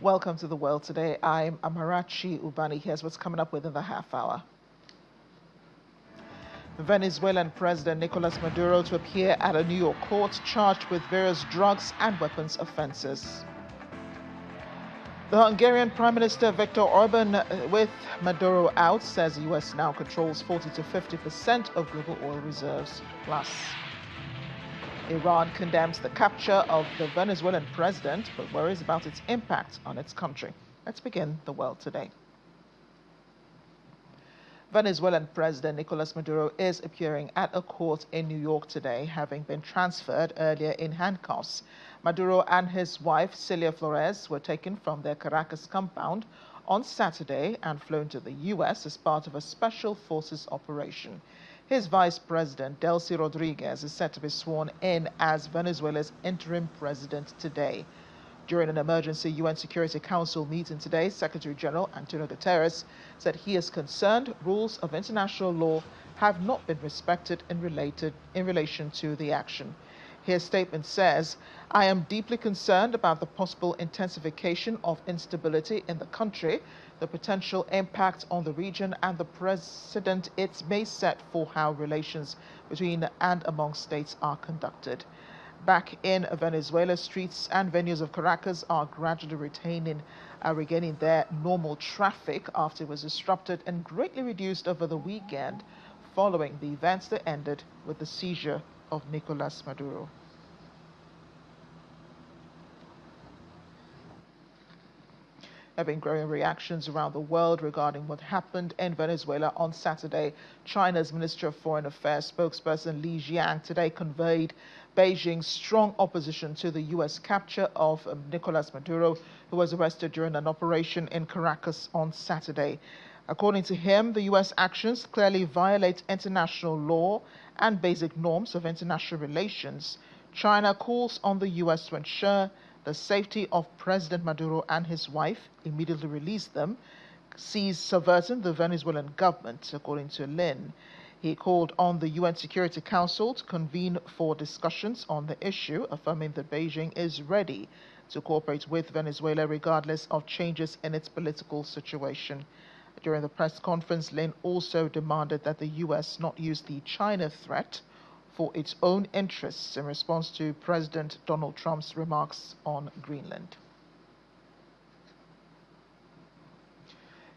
Welcome to the world today. I'm Amarachi Ubani. Here's what's coming up within the half hour. Venezuelan President Nicolas Maduro to appear at a New York court charged with various drugs and weapons offenses. The Hungarian Prime Minister Viktor Orban, with Maduro out, says the U.S. now controls 40 to 50% of global oil reserves. Plus, Iran condemns the capture of the Venezuelan president, but worries about its impact on its country. Let's begin the world today. Venezuelan President Nicolas Maduro is appearing at a court in New York today, having been transferred earlier in handcuffs. Maduro and his wife, Celia Flores, were taken from their Caracas compound on Saturday and flown to the U.S. as part of a special forces operation. His vice president, Delcy Rodriguez, is set to be sworn in as Venezuela's interim president today. During an emergency UN Security Council meeting today, Secretary General Antonio Guterres said he is concerned rules of international law have not been respected in relation to the action. His statement says, "I am deeply concerned about the possible intensification of instability in the country, the potential impact on the region, and the precedent it may set for how relations between and among states are conducted." Back in Venezuela, streets and venues of Caracas are gradually regaining their normal traffic after it was disrupted and greatly reduced over the weekend following the events that ended with the seizure of Nicolas Maduro. There have been growing reactions around the world regarding what happened in Venezuela on Saturday. China's Minister of Foreign Affairs spokesperson Li Jiang today conveyed Beijing's strong opposition to the U.S. capture of Nicolas Maduro, who was arrested during an operation in Caracas on Saturday. According to him, the U.S. actions clearly violate international law and basic norms of international relations. China calls on the U.S. to ensure the safety of President Maduro and his wife, immediately release them, cease subverting the Venezuelan government, according to Lin. He called on the UN Security Council to convene for discussions on the issue, affirming that Beijing is ready to cooperate with Venezuela regardless of changes in its political situation. During the press conference, Lin also demanded that the U.S. not use the China threat for its own interests in response to President Donald Trump's remarks on Greenland.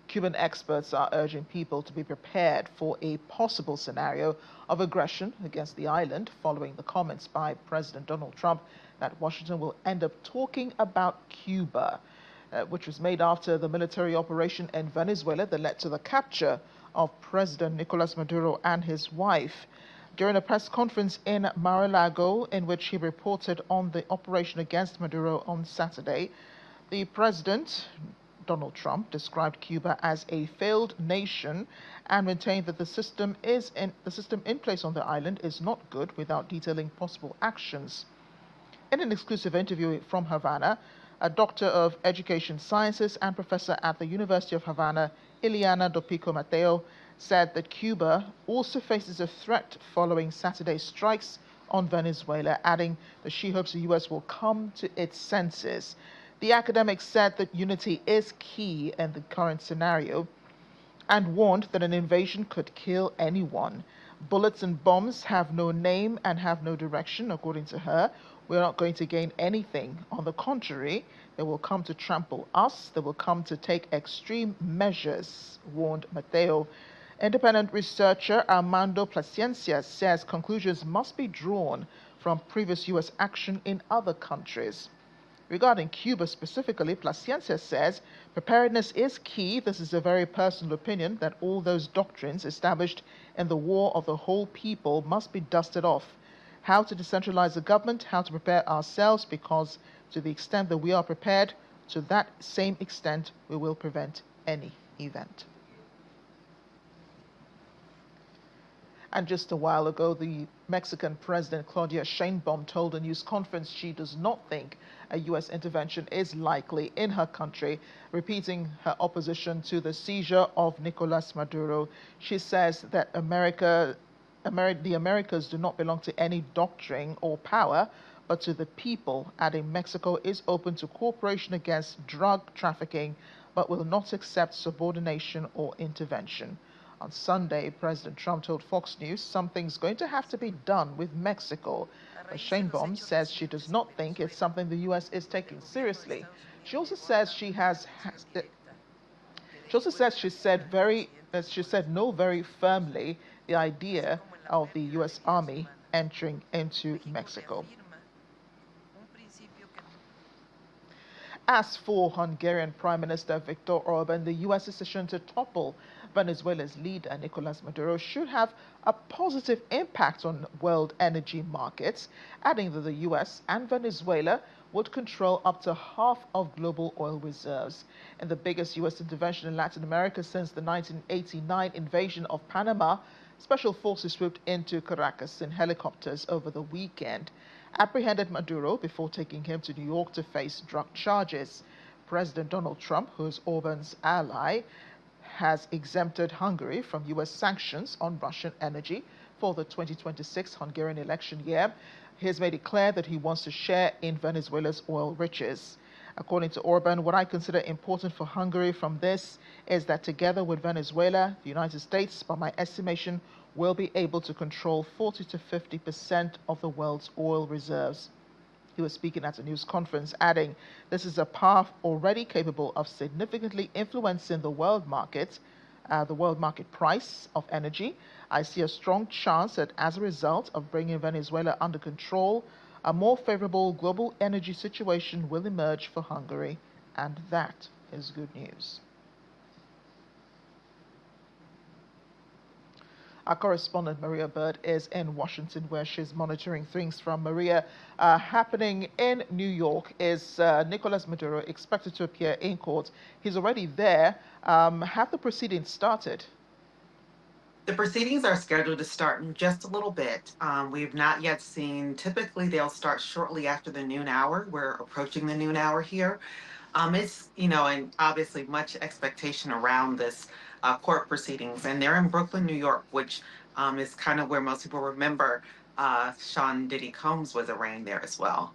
Cuban experts are urging people to be prepared for a possible scenario of aggression against the island following the comments by President Donald Trump that Washington will end up talking about Cuba, which was made after the military operation in Venezuela that led to the capture of President Nicolas Maduro and his wife. During a press conference in Mar-a-Lago, in which he reported on the operation against Maduro on Saturday, the president, Donald Trump, described Cuba as a failed nation and maintained that the system in place on the island is not good, without detailing possible actions. In an exclusive interview from Havana, a doctor of education sciences and professor at the University of Havana, Ileana Dopico Mateo, said that Cuba also faces a threat following Saturday's strikes on Venezuela, adding that she hopes the U.S. will come to its senses. The academic said that unity is key in the current scenario and warned that an invasion could kill anyone. Bullets and bombs have no name and have no direction, according to her. We're not going to gain anything. On the contrary, they will come to trample us. They will come to take extreme measures, warned Mateo. Independent researcher Armando Plascencia says conclusions must be drawn from previous U.S. action in other countries. Regarding Cuba specifically, Plascencia says preparedness is key. This is a very personal opinion that all those doctrines established in the war of the whole people must be dusted off. How to decentralize the government, how to prepare ourselves, because to the extent that we are prepared, to that same extent we will prevent any event. And just a while ago, the Mexican President Claudia Sheinbaum told a news conference she does not think a U.S. intervention is likely in her country, repeating her opposition to the seizure of Nicolas Maduro. She says that the Americas do not belong to any doctrine or power, but to the people, adding Mexico is open to cooperation against drug trafficking, but will not accept subordination or intervention. On Sunday, President Trump told Fox News something's going to have to be done with Mexico. But Sheinbaum says she does not think it's something the U.S. is taking seriously. She also says she said no very firmly the idea of the U.S. Army entering into Mexico. As for Hungarian Prime Minister Viktor Orban, the U.S. decision to topple Venezuela's leader Nicolas Maduro should have a positive impact on world energy markets, adding that the U.S. and Venezuela would control up to half of global oil reserves. In the biggest U.S. intervention in Latin America since the 1989 invasion of Panama, special forces swooped into Caracas in helicopters over the weekend, apprehended Maduro before taking him to New York to face drug charges. President Donald Trump, who is Orban's ally, has exempted Hungary from U.S. sanctions on Russian energy for the 2026 Hungarian election year. He has made it clear that he wants to share in Venezuela's oil riches. According to Orban, what I consider important for Hungary from this is that together with Venezuela, the United States, by my estimation, will be able to control 40 to 50% of the world's oil reserves. He was speaking at a news conference, adding, "This is a path already capable of significantly influencing the world market price of energy. I see a strong chance that as a result of bringing Venezuela under control, a more favorable global energy situation will emerge for Hungary, and that is good news." Our correspondent Maria Bird is in Washington, where she's monitoring things from. Maria, happening in New York is Nicolas Maduro expected to appear in court. He's already there. Have the proceedings started? The proceedings are scheduled to start in just a little bit. We've not yet seen, typically they'll start shortly after the noon hour. We're approaching the noon hour here. And obviously much expectation around this court proceedings. And they're in Brooklyn, New York, which is kind of where most people remember Sean Diddy Combs was arraigned there as well.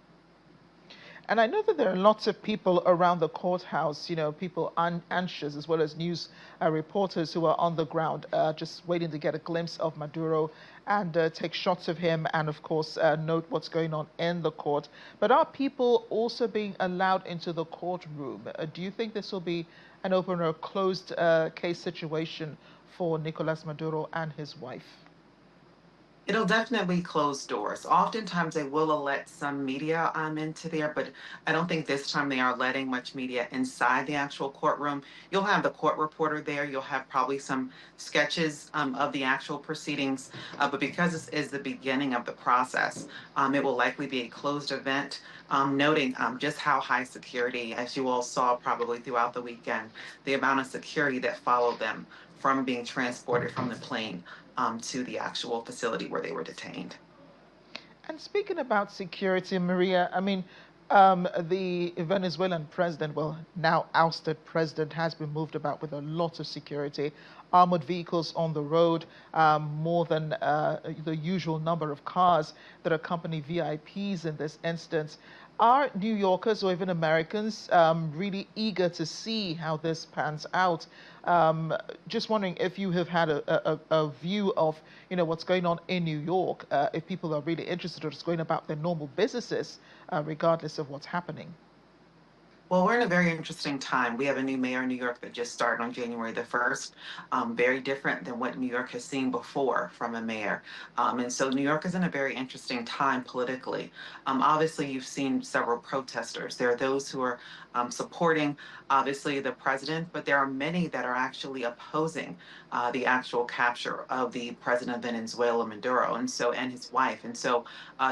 And I know that there are lots of people around the courthouse, people anxious, as well as news reporters who are on the ground, just waiting to get a glimpse of Maduro and take shots of him and, of course, note what's going on in the court. But are people also being allowed into the courtroom? Do you think this will be an open or closed case situation for Nicolas Maduro and his wife? It'll definitely close doors. Oftentimes they will let some media into there, but I don't think this time they are letting much media inside the actual courtroom. You'll have the court reporter there. You'll have probably some sketches of the actual proceedings, but because this is the beginning of the process, it will likely be a closed event, noting just how high security, as you all saw probably throughout the weekend, the amount of security that followed them from being transported from the plane to the actual facility where they were detained. And speaking about security, Maria, I mean, the Venezuelan president, well, now ousted president, has been moved about with a lot of security, armored vehicles on the road, more than the usual number of cars that accompany VIPs in this instance. Are New Yorkers or even Americans really eager to see how this pans out? Just wondering if you have had a view of, what's going on in New York, if people are really interested or just going about their normal businesses, regardless of what's happening. Well, we're in a very interesting time. We have a new mayor in New York that just started on January the 1st. Very different than what New York has seen before from a mayor. And so New York is in a very interesting time politically. Obviously, you've seen several protesters. There are those who are supporting, obviously, the president, but there are many that are actually opposing the actual capture of the president of Venezuela, Maduro, and his wife. And so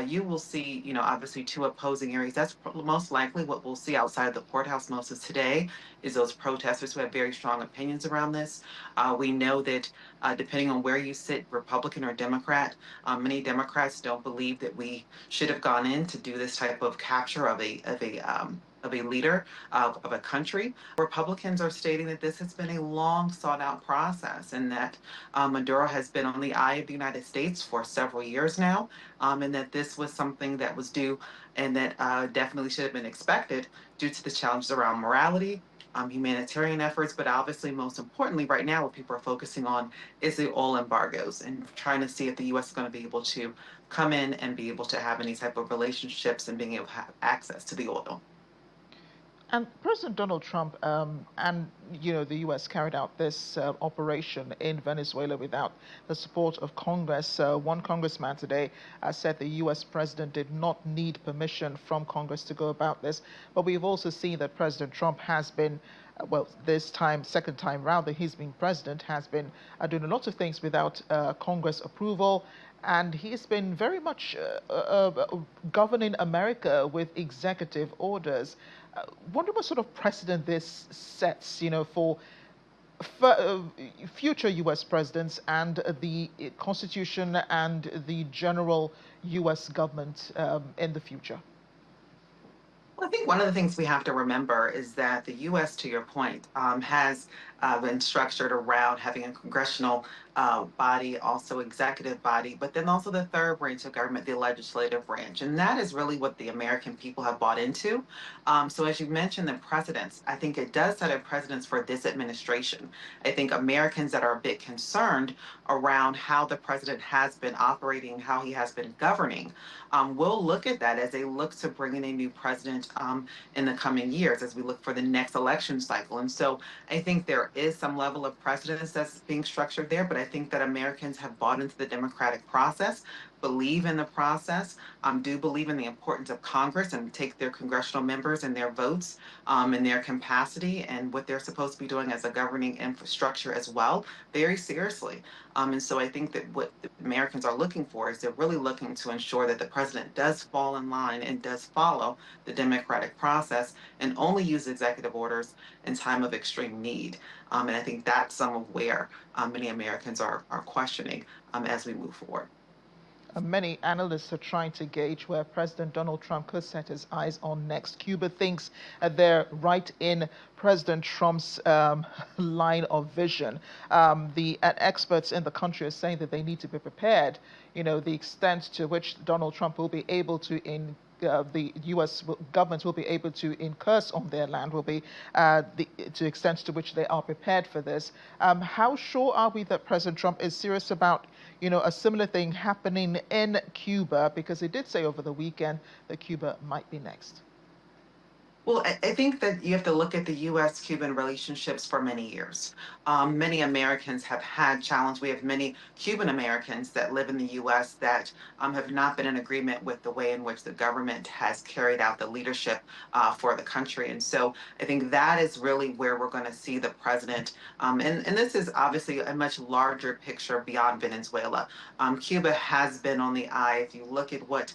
you will see, obviously two opposing areas. That's most likely what we'll see outside of the courthouse most of today is those protesters who have very strong opinions around this. We know that depending on where you sit, Republican or Democrat, many Democrats don't believe that we should have gone in to do this type of capture of a of a leader of a country. Republicans are stating that this has been a long sought out process and that Maduro has been on the eye of the United States for several years now, and that this was something that was due and that definitely should have been expected due to the challenges around morality, humanitarian efforts, but obviously, most importantly, right now, what people are focusing on is the oil embargoes and trying to see if the U.S. is going to be able to come in and be able to have any type of relationships and being able to have access to the oil. And President Donald Trump and the U.S. carried out this operation in Venezuela without the support of Congress. One congressman today said the U.S. president did not need permission from Congress to go about this. But we've also seen that President Trump has been, well, this time, second time round that he's been president, has been doing a lot of things without Congress approval. And he's been very much governing America with executive orders. Wonder what sort of precedent this sets, for future U.S. presidents and the Constitution and the general U.S. government in the future. Well, I think one of the things we have to remember is that the U.S., to your point, has been structured around having a congressional body, also executive body, but then also the third branch of government, the legislative branch. And that is really what the American people have bought into. So as you mentioned, the precedents, I think it does set a precedence for this administration. I think Americans that are a bit concerned around how the president has been operating, how he has been governing, will look at that as they look to bring in a new president in the coming years, as we look for the next election cycle. And so I think there is some level of precedence that's being structured there, but I think that Americans have bought into the democratic process, believe in the process, do believe in the importance of Congress and take their congressional members and their votes and their capacity and what they're supposed to be doing as a governing infrastructure as well very seriously. And so I think that what the Americans are looking for is they're really looking to ensure that the president does fall in line and does follow the democratic process and only use executive orders in time of extreme need. And I think that's some of where many Americans are questioning as we move forward. Many analysts are trying to gauge where President Donald Trump could set his eyes on next. Cuba thinks they're right in President Trump's line of vision. The experts in the country are saying that they need to be prepared. The extent to which Donald Trump will be able to the U.S. government will be able to incurse on their land will be to the extent to which they are prepared for this. How sure are we that President Trump is serious about, a similar thing happening in Cuba? Because he did say over the weekend that Cuba might be next. Well, I think that you have to look at the U.S. Cuban relationships for many years. Many Americans have had challenge. We have many Cuban Americans that live in the U.S. that have not been in agreement with the way in which the government has carried out the leadership for the country. And so I think that is really where we're going to see the president. And this is obviously a much larger picture beyond Venezuela. Cuba has been on the eye. If you look at what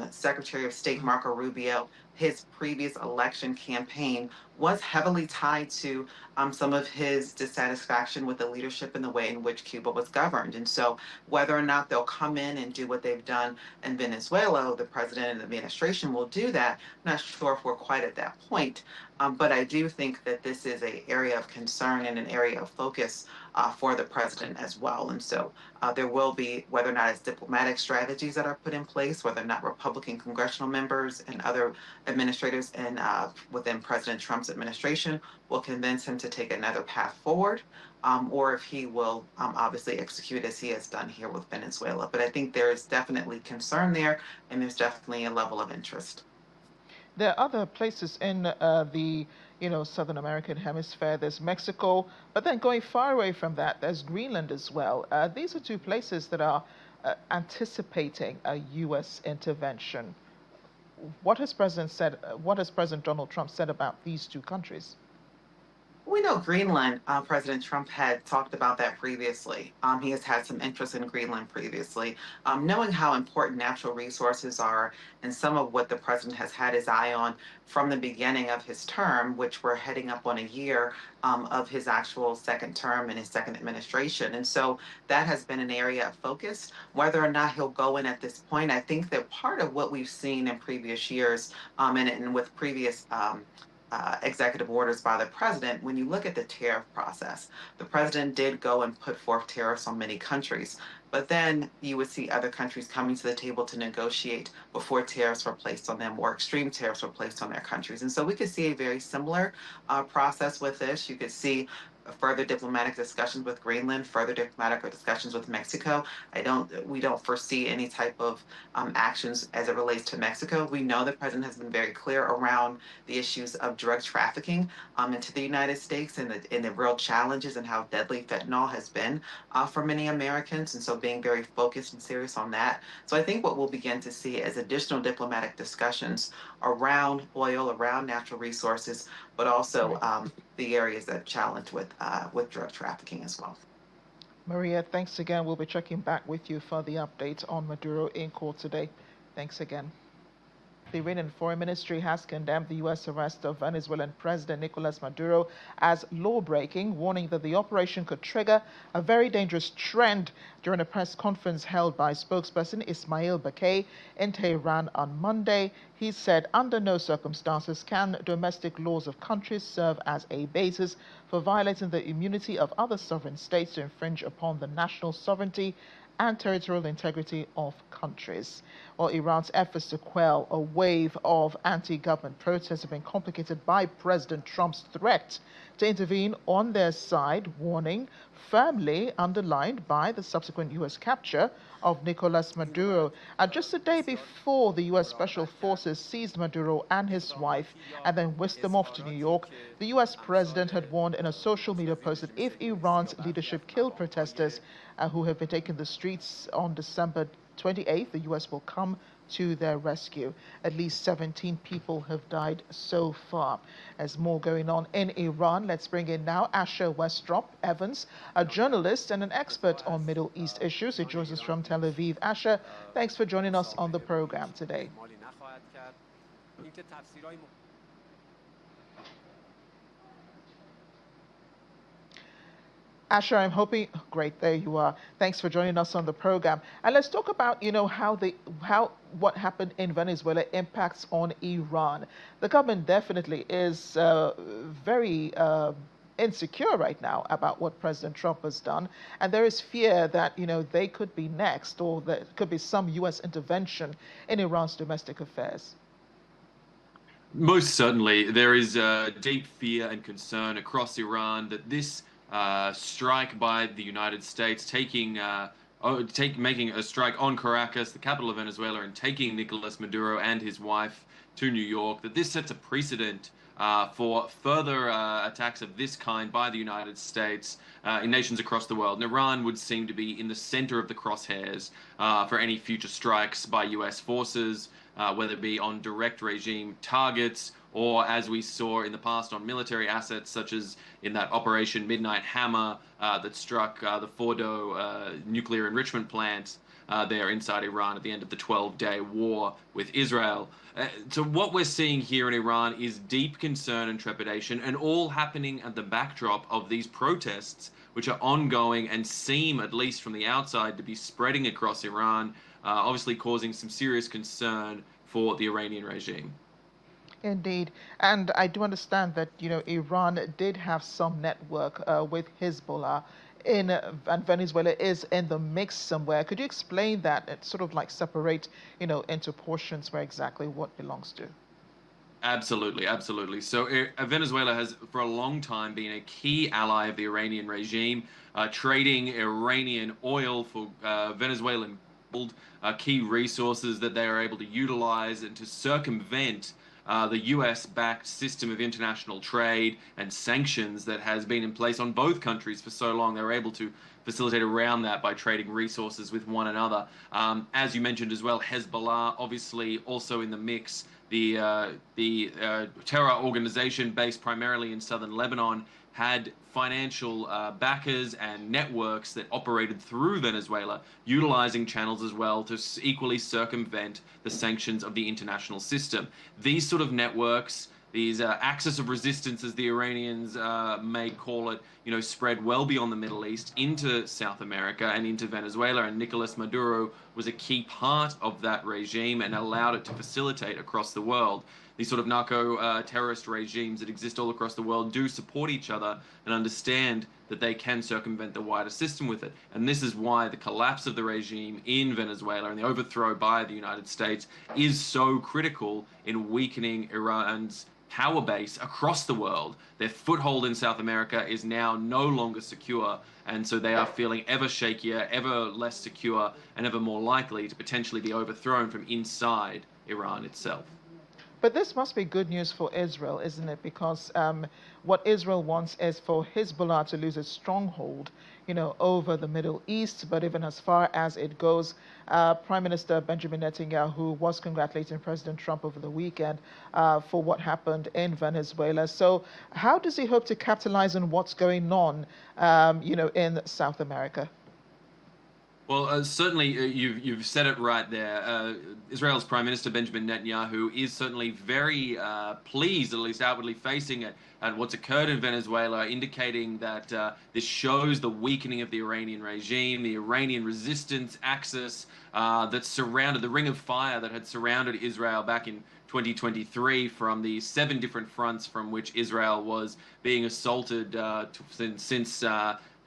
Secretary of State Marco Rubio, his previous election campaign was heavily tied to some of his dissatisfaction with the leadership and the way in which Cuba was governed. And so, whether or not they'll come in and do what they've done in Venezuela, the president and the administration will do that. I'm not sure if we're quite at that point. But I do think that this is an area of concern and an area of focus for the president as well. And so there will be, whether or not it's diplomatic strategies that are put in place, whether or not Republican congressional members and other administrators and within President Trump's administration will convince him to take another path forward, or if he will obviously execute as he has done here with Venezuela. But I think there is definitely concern there, and there's definitely a level of interest. There are other places in the Southern American hemisphere. There's Mexico, but then going far away from that, there's Greenland as well. These are two places that are anticipating a U.S. intervention. What has President Donald Trump said about these two countries? We know Greenland, President Trump had talked about that previously. He has had some interest in Greenland previously. Knowing how important natural resources are and some of what the president has had his eye on from the beginning of his term, which we're heading up on a year of his actual second term and his second administration. And so that has been an area of focus. Whether or not he'll go in at this point, I think that part of what we've seen in previous years and with previous executive orders by the president, when you look at the tariff process, the president did go and put forth tariffs on many countries. But then you would see other countries coming to the table to negotiate before tariffs were placed on them or extreme tariffs were placed on their countries. And so we could see a very similar process with this. You could see further diplomatic discussions with Greenland, further diplomatic discussions with Mexico. We don't foresee any type of actions as it relates to Mexico. We know the president has been very clear around the issues of drug trafficking into the United States and the real challenges and how deadly fentanyl has been for many Americans. And so being very focused and serious on that. So I think what we'll begin to see is additional diplomatic discussions around oil, around natural resources, but also the areas that challenge with drug trafficking as well. Maria, thanks again. We'll be checking back with you for the update on Maduro in court today. Thanks again. The Iranian Foreign Ministry has condemned the U.S. arrest of Venezuelan President Nicolas Maduro as law-breaking, warning that the operation could trigger a very dangerous trend. During a press conference held by spokesperson Ismail Bakay in Tehran on Monday, he said under no circumstances can domestic laws of countries serve as a basis for violating the immunity of other sovereign states to infringe upon the national sovereignty and territorial integrity of countries. Well, Iran's efforts to quell a wave of anti-government protests have been complicated by President Trump's threat to intervene on their side, warning firmly underlined by the subsequent U.S. capture of Nicolas Maduro. Just a day before the U.S. Special Forces seized Maduro and his wife and then whisked them off to New York, the U.S. president had warned in a social media post that if Iran's leadership killed protesters who have been taking the streets on December 28th, the U.S. will come to their rescue. At least 17 people have died so far. There's more going on in Iran. Let's bring in now Asher Westrop Evans, a journalist and an expert on Middle East issues. He joins us from Tel Aviv. Asher, thanks for joining us on the program today. Asher, I'm hoping, great, there you are. Thanks for joining us on the program. And let's talk about, how what happened in Venezuela impacts on Iran. The government definitely is very insecure right now about what President Trump has done. And there is fear that, they could be next, or there could be some U.S. intervention in Iran's domestic affairs. Most certainly, there is deep fear and concern across Iran that this strike by the United States, making a strike on Caracas, the capital of Venezuela, and taking Nicolas Maduro and his wife to New York, that this sets a precedent for further attacks of this kind by the United States in nations across the world. And Iran would seem to be in the center of the crosshairs for any future strikes by U.S. forces, whether it be on direct regime targets or, as we saw in the past, on military assets, such as in that Operation Midnight Hammer that struck the Fordo nuclear enrichment plant there inside Iran at the end of the 12-day war with Israel. So what we're seeing here in Iran is deep concern and trepidation, and all happening at the backdrop of these protests, which are ongoing and seem, at least from the outside, to be spreading across Iran, obviously causing some serious concern for the Iranian regime. Indeed. And I do understand that, Iran did have some network with Hezbollah and Venezuela is in the mix somewhere. Could you explain that and sort of like separate, into portions where exactly what belongs to? Absolutely, absolutely. So Venezuela has, for a long time, been a key ally of the Iranian regime, trading Iranian oil for Venezuelan gold, key resources that they are able to utilize and to circumvent the US-backed system of international trade and sanctions that has been in place on both countries for so long. They were able to facilitate around that by trading resources with one another. As you mentioned as well, Hezbollah, obviously also in the mix. The terror organization based primarily in southern Lebanon had financial backers and networks that operated through Venezuela, utilizing channels as well to equally circumvent the sanctions of the international system. These sort of networks, these axis of resistance, as the Iranians may call it, spread well beyond the Middle East into South America and into Venezuela. And Nicolas Maduro was a key part of that regime and allowed it to facilitate across the world. These sort of narco-terrorist regimes that exist all across the world do support each other and understand that they can circumvent the wider system with it. And this is why the collapse of the regime in Venezuela and the overthrow by the United States is so critical in weakening Iran's power base across the world. Their foothold in South America is now no longer secure, and so they are feeling ever shakier, ever less secure, and ever more likely to potentially be overthrown from inside Iran itself. But this must be good news for Israel, isn't it? Because what Israel wants is for Hezbollah to lose its stronghold, over the Middle East. But even as far as it goes, Prime Minister Benjamin Netanyahu was congratulating President Trump over the weekend for what happened in Venezuela. So how does he hope to capitalize on what's going on, in South America? Well, certainly you've said it right there. Israel's Prime Minister Benjamin Netanyahu is certainly very pleased, at least outwardly facing it, at what's occurred in Venezuela, indicating that this shows the weakening of the Iranian regime, the Iranian resistance axis that surrounded the ring of fire that had surrounded Israel back in 2023 from the 7 different fronts from which Israel was being assaulted since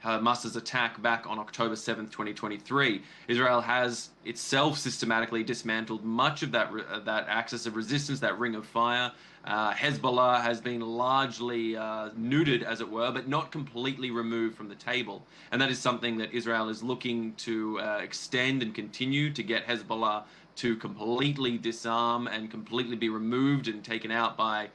Hamas's attack back on October 7th, 2023. Israel has itself systematically dismantled much of that axis of resistance, that ring of fire. Hezbollah has been largely neutered, as it were, but not completely removed from the table. And that is something that Israel is looking to extend and continue to get Hezbollah to completely disarm and completely be removed and taken out by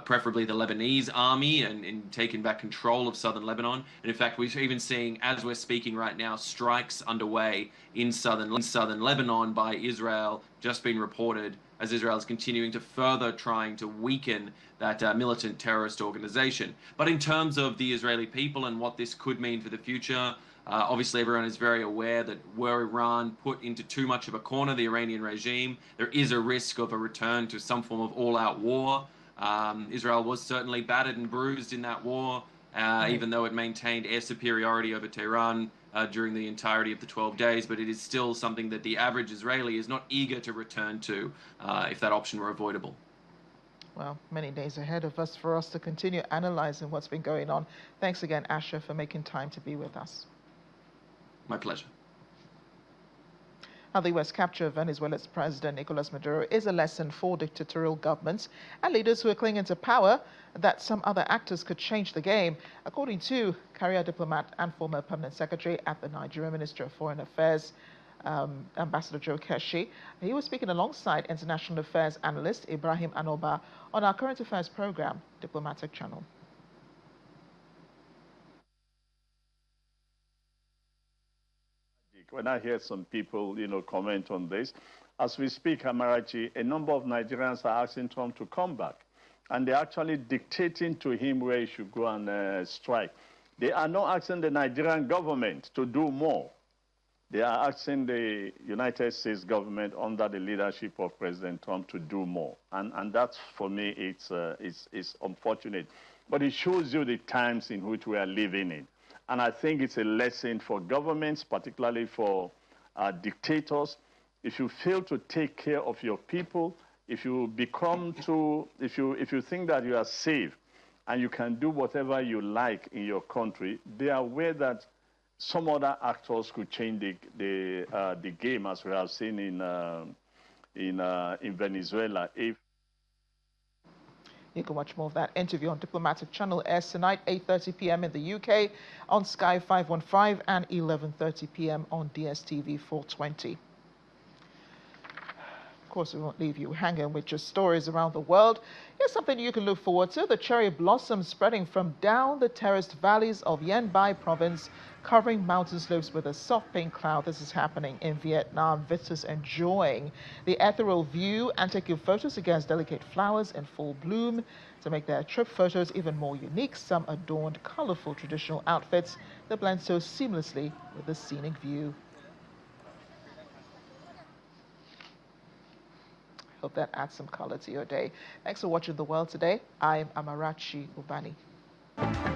preferably the Lebanese army and taken back control of southern Lebanon. And in fact, we're even seeing, as we're speaking right now, strikes underway in southern Lebanon by Israel, just been reported, as Israel is continuing to further trying to weaken that militant terrorist organization. But in terms of the Israeli people and what this could mean for the future, obviously everyone is very aware that were Iran put into too much of a corner, the Iranian regime, there is a risk of a return to some form of all-out war. Israel was certainly battered and bruised in that war, even though it maintained air superiority over Tehran during the entirety of the 12 days, but it is still something that the average Israeli is not eager to return to if that option were avoidable. Well, many days ahead of us for us to continue analyzing what's been going on. Thanks again, Asher, for making time to be with us. My pleasure. Now, the U.S. capture of Venezuela's President Nicolas Maduro is a lesson for dictatorial governments and leaders who are clinging to power that some other actors could change the game. According to career diplomat and former permanent secretary at the Nigerian Ministry of Foreign Affairs, Ambassador Joe Keshi, he was speaking alongside international affairs analyst Ibrahim Anoba on our current affairs program, Diplomatic Channel. When I hear some people, comment on this, as we speak, Amarachi, a number of Nigerians are asking Trump to come back. And they're actually dictating to him where he should go and strike. They are not asking the Nigerian government to do more. They are asking the United States government under the leadership of President Trump to do more. And that's, for me, it's unfortunate. But it shows you the times in which we are living in. And I think it's a lesson for governments, particularly for dictators. If you fail to take care of your people, if you think that you are safe and you can do whatever you like in your country, they are aware that some other actors could change the game, as we have seen in Venezuela. You can watch more of that interview on Diplomatic Channel, airs tonight, 8:30 p.m. in the UK, on Sky 515, and 11:30 p.m. on DSTV 420. course, we won't leave you hanging with just stories around the world. Here's something you can look forward to. The cherry blossoms spreading from down the terraced valleys of Yen Bai province, covering mountain slopes with a soft pink cloud. This is happening in Vietnam. Visitors enjoying the ethereal view and taking photos against delicate flowers in full bloom. To make their trip photos even more unique, some adorned colorful traditional outfits that blend so seamlessly with the scenic view. Hope that adds some color to your day. Thanks for watching The World Today. I'm Amarachi Ubani.